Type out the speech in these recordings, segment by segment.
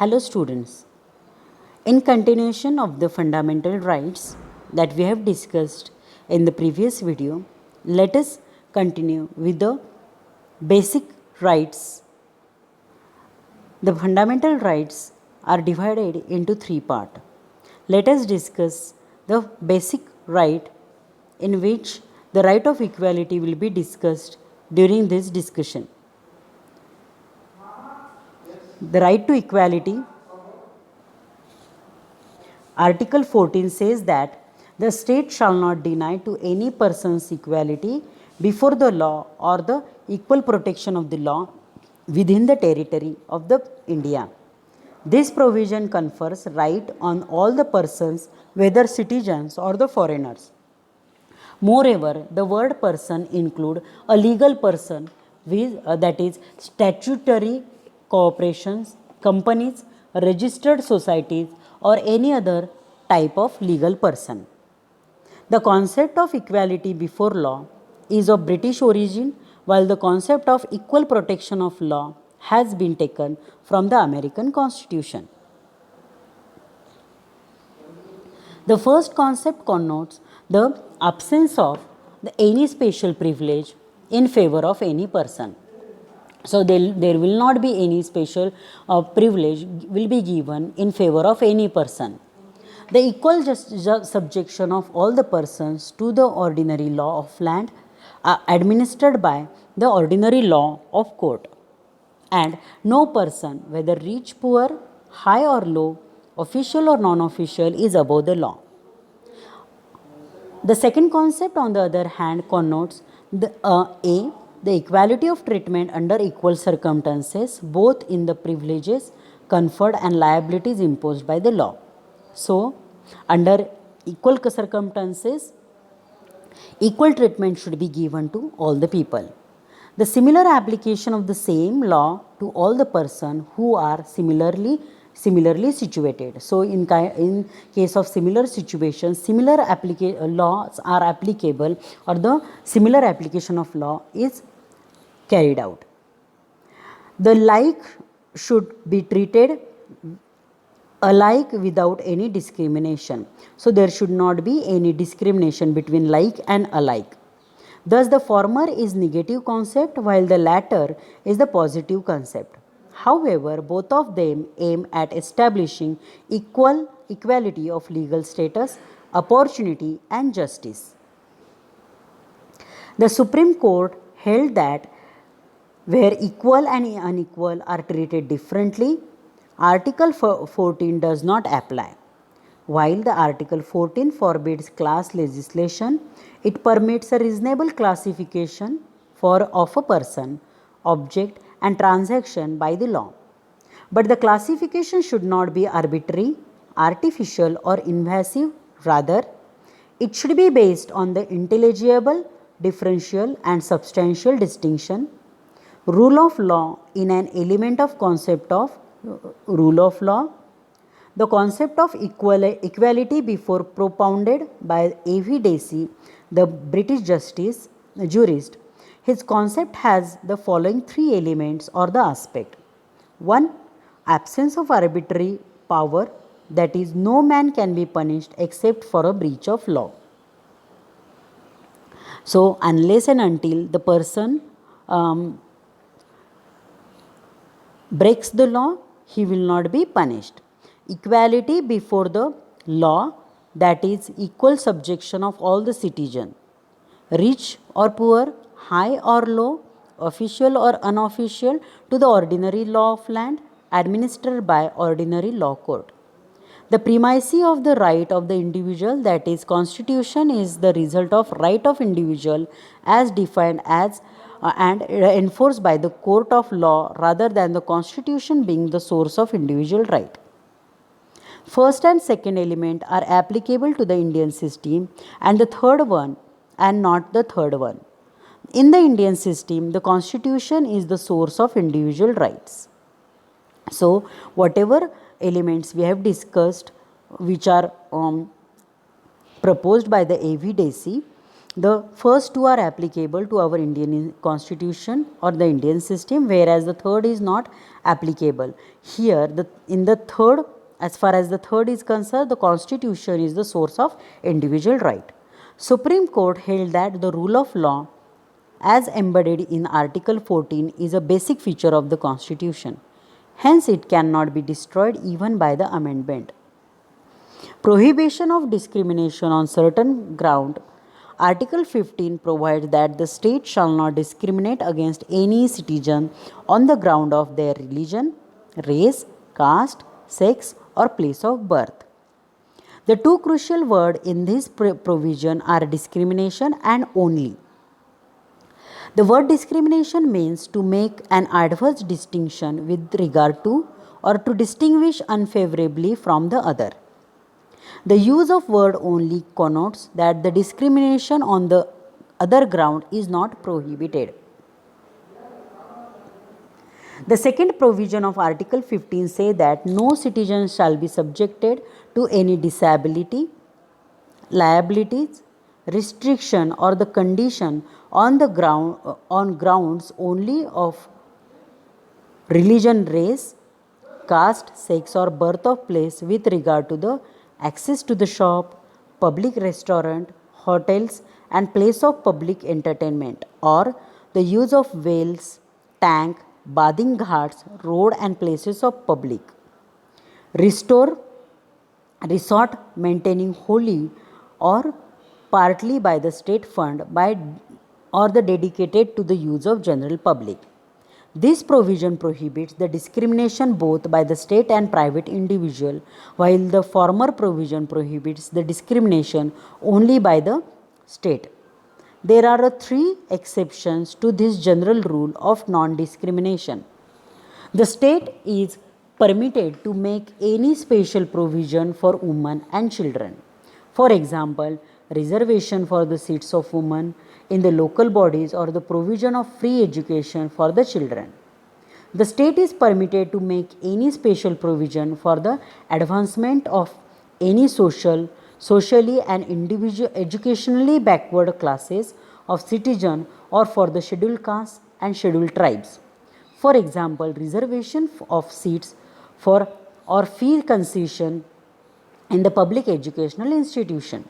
Hello students. In continuation of the fundamental rights that we have discussed in the previous video, let us continue with the basic rights. The fundamental rights are divided into three parts. Let us discuss the basic right in which the right of equality will be discussed during this discussion. The right to equality, Article 14 says that the state shall not deny to any person's equality before the law or the equal protection of the law within the territory of the India. This provision confers right on all the persons, whether citizens or the foreigners. Moreover, the word person include a legal person with, that is statutory corporations, companies, registered societies or any other type of legal person. The concept of equality before law is of British origin, while the concept of equal protection of law has been taken from the American Constitution. The first concept connotes the absence of any special privilege in favor of any person. So there will not be any special privilege will be given in favor of any person. The equal subjection of all the persons to the ordinary law of land administered by the ordinary law of court, and no person, whether rich, poor, high or low, official or non-official, is above the law. The second concept, on the other hand, connotes the equality of treatment under equal circumstances, both in the privileges conferred and liabilities imposed by the law. So, under equal circumstances, equal treatment should be given to all the people. The similar application of the same law to all the persons who are similarly situated. So, in case of similar situations, similar laws are applicable, or the similar application of law is carried out. The like should be treated alike without any discrimination. So, there should not be any discrimination between like and alike. Thus, the former is negative concept while the latter is the positive concept. However, both of them aim at establishing equality of legal status, opportunity and justice. The Supreme Court held that where equal and unequal are treated differently, Article 14 does not apply. While the Article 14 forbids class legislation, it permits a reasonable classification of a person, object and transaction by the law. But the classification should not be arbitrary, artificial or invasive. Rather, it should be based on the intelligible, differential and substantial distinction, rule of law in an element of concept of rule of law. The concept of equality before propounded by A.V. Dacey, the British jurist, his concept has the following three elements or the aspect. 1. Absence of arbitrary power, that is, no man can be punished except for a breach of law. So, unless and until the person breaks the law, he will not be punished. Equality before the law, that is, equal subjection of all the citizens, rich or poor, high or low, official or unofficial, to the ordinary law of land administered by ordinary law court. The primacy of the right of the individual, that is, constitution, is the result of right of individual as defined as and enforced by the court of law rather than the constitution being the source of individual right. First and second element are applicable to the Indian system, and the third one and not the third one. In the Indian system, the constitution is the source of individual rights. So, whatever elements we have discussed which are proposed by the A.V. Dacey, The first two are applicable to our Indian constitution or the Indian system, whereas the third is not applicable. Here, in the third, as far as the third is concerned, the constitution is the source of individual right. Supreme Court held that the rule of law as embedded in Article 14 is a basic feature of the constitution. Hence, it cannot be destroyed even by the amendment. Prohibition of discrimination on certain ground. Article 15 provides that the state shall not discriminate against any citizen on the ground of their religion, race, caste, sex, or place of birth. The two crucial words in this provision are discrimination and only. The word discrimination means to make an adverse distinction with regard to or to distinguish unfavorably from the other. The use of word only connotes that the discrimination on the other ground is not prohibited. The second provision of Article 15 say that no citizen shall be subjected to any disability, liabilities, restriction or the condition on the grounds only of religion, race, caste, sex or birth of place with regard to the access to the shop, public restaurant, hotels and place of public entertainment or the use of wells, tank, bathing ghats, road and places of public. Resort maintaining wholly or partly by the state fund by or the dedicated to the use of general public. This provision prohibits the discrimination both by the state and private individual, while the former provision prohibits the discrimination only by the state. There are three exceptions to this general rule of non-discrimination. The state is permitted to make any special provision for women and children. For example, reservation for the seats of women in the local bodies or the provision of free education for the children. The state is permitted to make any special provision for the advancement of any socially and educationally backward classes of citizens or for the scheduled castes and scheduled tribes. For example, reservation of seats for or fee concession in the public educational institution.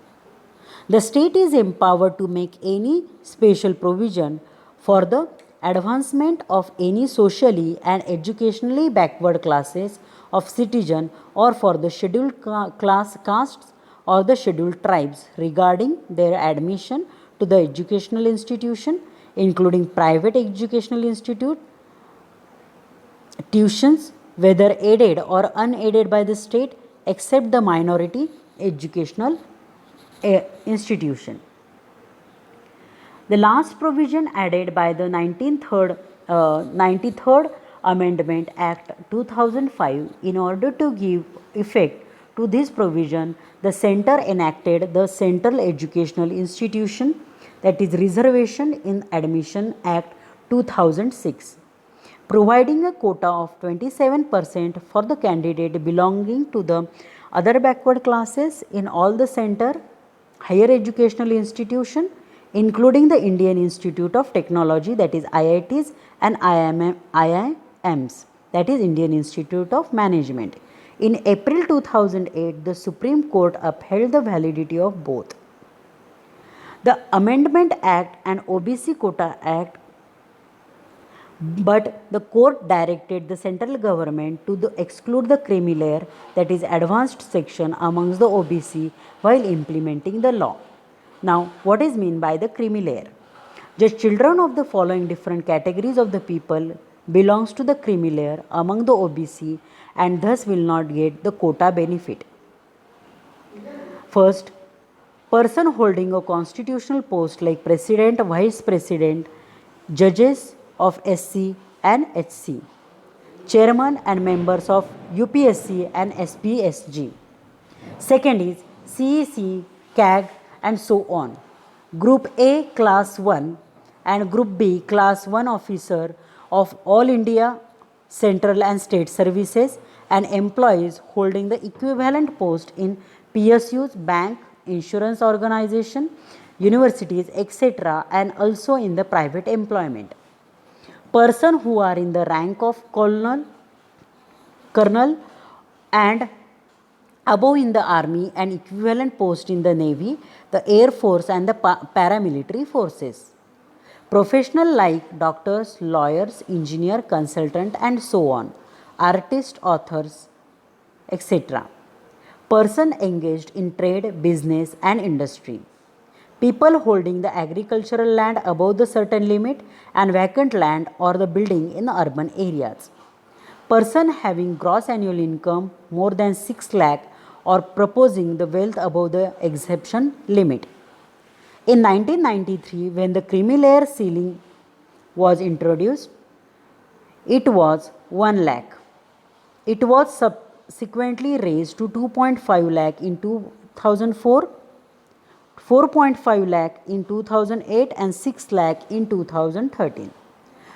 The state is empowered to make any special provision for the advancement of any socially and educationally backward classes of citizens or for the scheduled castes or the scheduled tribes regarding their admission to the educational institution, including private educational tuitions, whether aided or unaided by the state, except the minority educational institution. The last provision added by the 93rd Amendment Act 2005 in order to give effect to this provision, the Center enacted the Central Educational Institution, that is Reservation in Admission Act 2006, providing a quota of 27% for the candidate belonging to the other backward classes in all the center higher educational institution, including the Indian Institute of Technology, that is IITs, and IIMs, that is Indian Institute of Management. In April 2008, the Supreme Court upheld the validity of both. The Amendment Act and OBC Quota Act, but the court directed the central government to exclude the creamy layer, that is advanced section, amongst the OBC while implementing the law. Now, what is meant by the creamy layer? Just children of the following different categories of the people belongs to the creamy layer among the OBC and thus will not get the quota benefit. First, person holding a constitutional post like president, vice president, judges of SC and HC, chairman and members of UPSC and SPSG. Second is CEC, CAG and so on. Group A class 1 and Group B class 1 officer of all India central and state services and employees holding the equivalent post in PSUs, bank, insurance organization, universities, etc., and also in the private employment. Persons who are in the rank of colonel and above in the army and equivalent post in the navy, the air force and the paramilitary forces. Professional like doctors, lawyers, engineer, consultant and so on, artists, authors, etc. Person engaged in trade, business and industry. People holding the agricultural land above the certain limit and vacant land or the building in urban areas. Person having gross annual income more than 6 lakh or proposing the wealth above the exception limit. In 1993, when the creamy layer ceiling was introduced, it was 1 lakh. It was subsequently raised to 2.5 lakh in 2004, 4.5 lakh in 2008 and 6 lakh in 2013.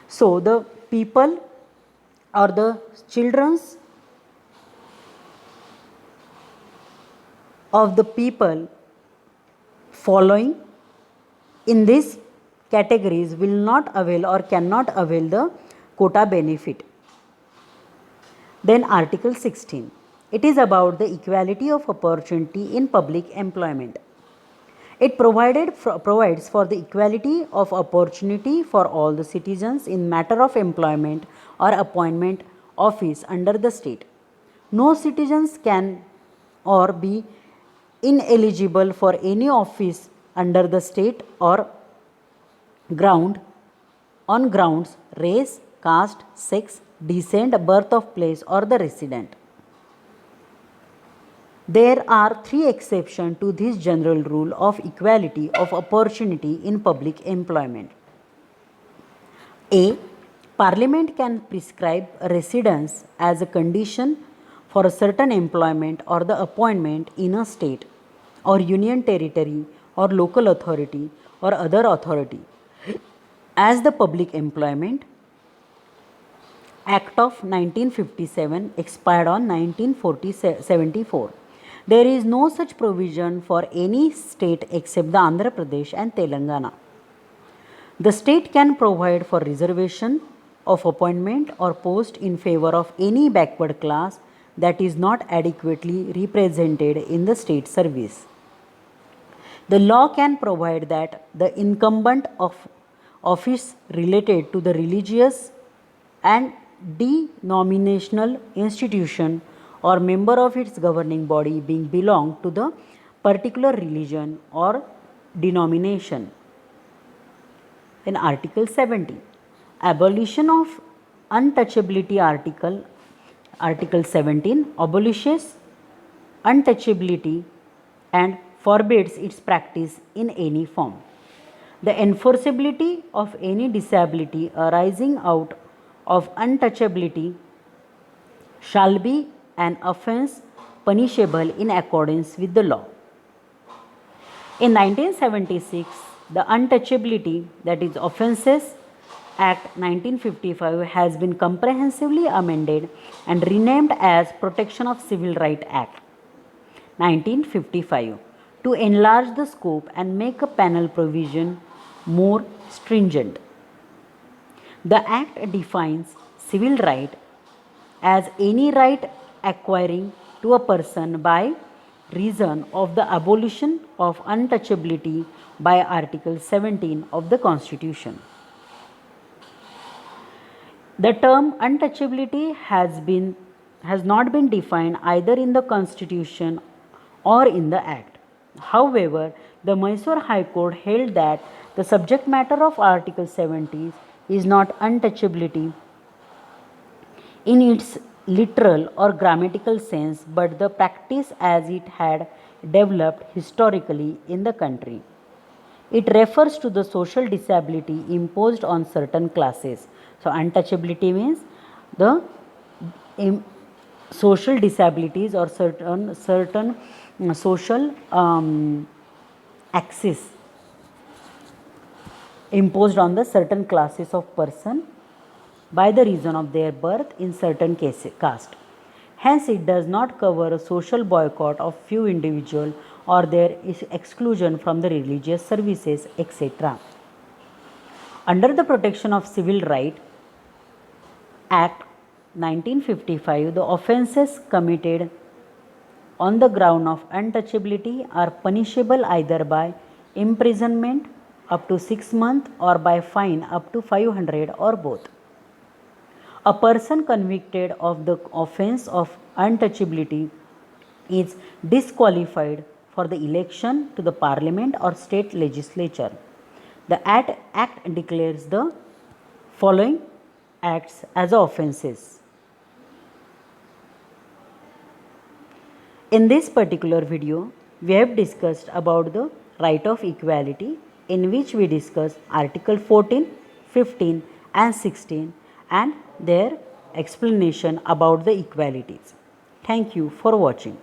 So the people or the children's of the people following in these categories will not avail or cannot avail the quota benefit. Then Article 16. It is about the equality of opportunity in public employment. It provides for the equality of opportunity for all the citizens in matter of employment or appointment office under the state. No citizens can or be ineligible for any office under the state or ground on grounds race, caste, sex, descent, birth of place or the resident. There are 3 exceptions to this general rule of equality of opportunity in public employment. A. Parliament can prescribe residence as a condition for a certain employment or the appointment in a state or union territory or local authority or other authority. As the Public Employment Act of 1957 expired on 1974. There is no such provision for any state except the Andhra Pradesh and Telangana. The state can provide for reservation of appointment or post in favor of any backward class that is not adequately represented in the state service. The law can provide that the incumbent of office related to the religious and denominational institution or member of its governing body being belong to the particular religion or denomination. In Article 70, abolition of untouchability Article 17 abolishes untouchability and forbids its practice in any form. The enforceability of any disability arising out of untouchability shall be an offence punishable in accordance with the law. In 1976, the Untouchability, that is Offences Act 1955, has been comprehensively amended and renamed as Protection of Civil Rights Act 1955 to enlarge the scope and make a penal provision more stringent. The Act defines civil right as any right acquiring to a person by reason of the abolition of untouchability by Article 17 of the Constitution. The term untouchability has not been defined either in the Constitution or in the Act. However, the Mysore High Court held that the subject matter of Article 70 is not untouchability in its literal or grammatical sense, but the practice as it had developed historically in the country. It refers to the social disability imposed on certain classes. So, untouchability means the social disabilities or certain social access imposed on the certain classes of person by the reason of their birth in certain caste. Hence, it does not cover a social boycott of few individuals or their exclusion from the religious services, etc. Under the Protection of Civil Rights Act 1955, the offences committed on the ground of untouchability are punishable either by imprisonment up to 6 months or by fine up to 500 or both. A person convicted of the offense of untouchability is disqualified for the election to the parliament or state legislature. The act declares the following acts as offenses. In this particular video, we have discussed about the right of equality, in which we discuss Article 14, 15 and 16 and their explanation about the equalities. Thank you for watching.